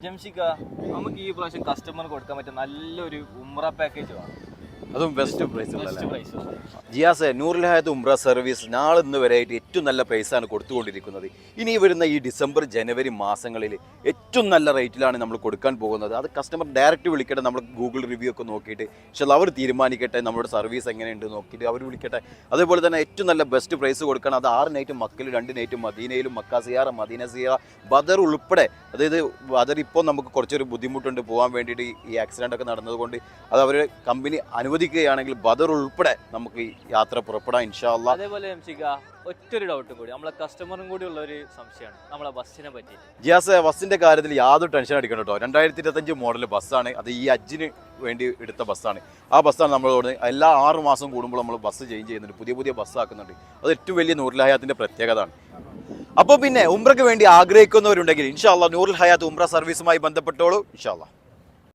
ജംഷിക്ക നമുക്ക് ഈ പ്രാവശ്യം കസ്റ്റമറിന് കൊടുക്കാൻ പറ്റിയ നല്ലൊരു ഉംറ പാക്കേജ് വേണം. അതും best price price ജിയാസെ Noorul Hayat ഉംറ സർവീസ് നാളെ ഇന്ന് വരെയായിട്ട് ഏറ്റവും നല്ല പ്രൈസാണ് കൊടുത്തുകൊണ്ടിരിക്കുന്നത്. ഇനി വരുന്ന ഈ ഡിസംബർ ജനുവരി മാസങ്ങളിൽ ഏറ്റവും നല്ല റേറ്റിലാണ് നമ്മൾ കൊടുക്കാൻ പോകുന്നത്. അത് കസ്റ്റമർ ഡയറക്റ്റ് വിളിക്കട്ടെ, നമ്മൾ ഗൂഗിൾ റിവ്യൂ ഒക്കെ നോക്കിയിട്ട് പക്ഷേ അവർ തീരുമാനിക്കട്ടെ നമ്മുടെ സർവീസ് എങ്ങനെയുണ്ട് നോക്കിയിട്ട് അവർ വിളിക്കട്ടെ. അതേപോലെ തന്നെ ഏറ്റവും നല്ല ബെസ്റ്റ് പ്രൈസ് കൊടുക്കണം. അത് 6 നൈറ്റും മക്കയിൽ 2 നൈറ്റും മദീനയിലും മക്ക സിയാറ മദീന സിയാറ ബദർ ഉൾപ്പെടെ. അതായത് ബദർ ഇപ്പോൾ നമുക്ക് കുറച്ചൊരു ബുദ്ധിമുട്ടുണ്ട് പോകാൻ വേണ്ടിയിട്ട്, ഈ ആക്സിഡൻ്റ് ഒക്കെ നടന്നതുകൊണ്ട് അത് അവർ കമ്പനി അനുവദിക്കുകയാണെങ്കിൽ ബദർ ഉൾപ്പെടെ നമുക്ക് ഈ യാത്ര പുറപ്പെടാം ഇൻഷാ അല്ലാ. അതേപോലെ ഒറ്റൊരു ഡൗട്ടും കൂടി നമ്മളെ കസ്റ്റമറും കൂടി ഉള്ള ഒരു സംശയമാണ് നമ്മളെ ബസ്സിനെ പറ്റി. ജിയാസ്, ബസ്സിന്റെ കാര്യത്തിൽ യാതൊരു ടെൻഷൻ അടിക്കണം കേട്ടോ. 2025 മോഡൽ ബസ്സാണ്. അത് ഈ ഹജ്ജിന് വേണ്ടി എടുത്ത ബസ്സാണ്. ആ ബസ്സാണ് നമ്മളോട് എല്ലാ 6 മാസം കൂടുമ്പോൾ നമ്മൾ ബസ് ചേഞ്ച് ചെയ്യുന്നുണ്ട്, പുതിയ ബസ് ആക്കുന്നുണ്ട്. അത് ഏറ്റവും വലിയ നൂറുൽ ഹയാത്തിന്റെ പ്രത്യേകത ആണ്. അപ്പോൾ പിന്നെ ഉംറയ്ക്ക് വേണ്ടി ആഗ്രഹിക്കുന്നവരുണ്ടെങ്കിൽ ഇൻഷാ അല്ലാ നൂറുൽ ഹയാത്ത് ഉംറ സർവീസുമായി ബന്ധപ്പെട്ടോളൂ ഇൻഷാ അല്ലാ.